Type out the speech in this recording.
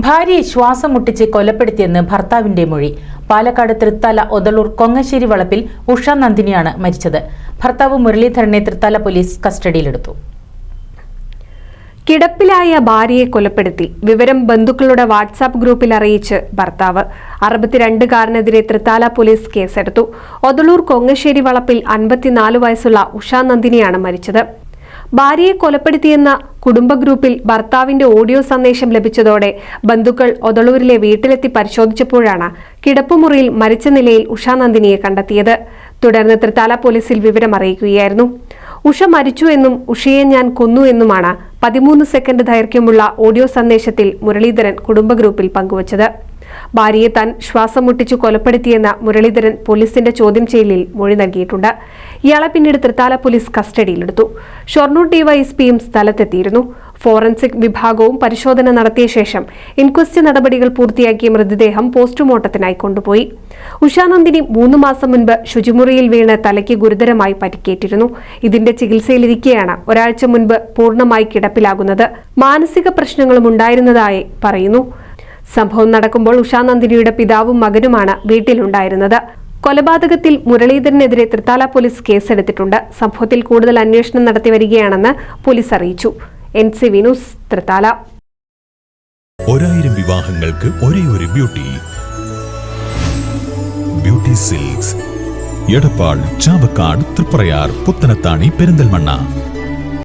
ഭാര്യയെ ശ്വാസം മുട്ടിച്ച് കൊലപ്പെടുത്തിയെന്ന് ഭർത്താവിന്റെ മൊഴി. പാലക്കാട് തൃത്താല ഒതളൂർ കൊങ്ങശ്ശേരി വളപ്പിൽ ഉഷ നന്ദിനിയാണ് മരിച്ചത്. ഭർത്താവ് മുരളീധരനെ തൃത്താല പോലീസ് കസ്റ്റഡിയിലെടുത്തു. കിടപ്പിലായ ഭാര്യയെ കൊലപ്പെടുത്തി വിവരം ബന്ധുക്കളുടെ വാട്സാപ്പ് ഗ്രൂപ്പിൽ അറിയിച്ച് ഭർത്താവ്. 62കാരനെതിരെ തൃത്താല പോലീസ് കേസെടുത്തു. ഒതളൂർ കൊങ്ങശ്ശേരി വളപ്പിൽ 54 വയസ്സുള്ള ഉഷ നന്ദിനിയാണ് മരിച്ചത്. ഭാര്യയെ കൊലപ്പെടുത്തിയെന്ന കുടുംബ ഗ്രൂപ്പിൽ ഭർത്താവിന്റെ ഓഡിയോ സന്ദേശം ലഭിച്ചതോടെ ബന്ധുക്കൾ ഒതളൂരിലെ വീട്ടിലെത്തി പരിശോധിച്ചപ്പോഴാണ് കിടപ്പുമുറിയിൽ മരിച്ച നിലയിൽ ഉഷ നന്ദിനിയെ കണ്ടെത്തിയത്. തുടർന്ന് തൃത്താല പോലീസിൽ വിവരം അറിയിക്കുകയായിരുന്നു. ഉഷ മരിച്ചു എന്നും ഉഷയെ ഞാൻ കൊന്നു എന്നുമാണ് 13 സെക്കൻഡ് ദൈർഘ്യമുള്ള ഓഡിയോ സന്ദേശത്തിൽ മുരളീധരൻ കുടുംബ ഗ്രൂപ്പിൽ പങ്കുവച്ചത്. ഭാര്യയെ താൻ ശ്വാസം മുട്ടിച്ചു കൊലപ്പെടുത്തിയെന്ന മുരളീധരൻ പോലീസിന്റെ ചോദ്യം ചെയ്യലിൽ മൊഴി നൽകിയിട്ടുണ്ട്. ഇയാളെ പിന്നീട് തൃത്താല പോലീസ് കസ്റ്റഡിയിലെടുത്തു. ഷൊർണൂർ ഡിവൈഎസ്പിയും സ്ഥലത്തെത്തിയിരുന്നു. ഫോറൻസിക് വിഭാഗവും പരിശോധന നടത്തിയ ശേഷം ഇൻക്വസ്റ്റ് നടപടികൾ പൂർത്തിയാക്കിയ മൃതദേഹം പോസ്റ്റ്മോർട്ടത്തിനായി കൊണ്ടുപോയി. ഉഷാനന്ദിനി 3 മാസം മുൻപ് ശുചിമുറിയിൽ വീണ് തലയ്ക്ക് ഗുരുതരമായി പരിക്കേറ്റിരുന്നു. ഇതിന്റെ ചികിത്സയിലിരിക്കെയാണ് ഒരാഴ്ച മുൻപ് പൂർണ്ണമായി കിടപ്പിലാകുന്നത്. മാനസിക പ്രശ്നങ്ങളും ഉണ്ടായിരുന്നതായി പറയുന്നു. സംഭവം നടക്കുമ്പോൾ ഉഷാനന്ദിനിയുടെ പിതാവും മകനുമാണ് വീട്ടിലുണ്ടായിരുന്നത്. കൊലപാതകത്തിൽ മുരളീധരനെതിരെ തൃത്താല പോലീസ് കേസെടുത്തിട്ടുണ്ട്. സംഭവത്തിൽ കൂടുതൽ അന്വേഷണം നടത്തി വരികയാണെന്ന് പോലീസ് അറിയിച്ചു. NCV news, Thrithala. 1000 വിവാഹങ്ങൾക്ക് ഒരേ ഒരു ബ്യൂട്ടി സിൽക്സ്, എടപ്പാൾ, ചാവക്കാട്, തൃപ്രയാർ, പുത്തനത്താണി, പെരിന്തൽമണ്ണ.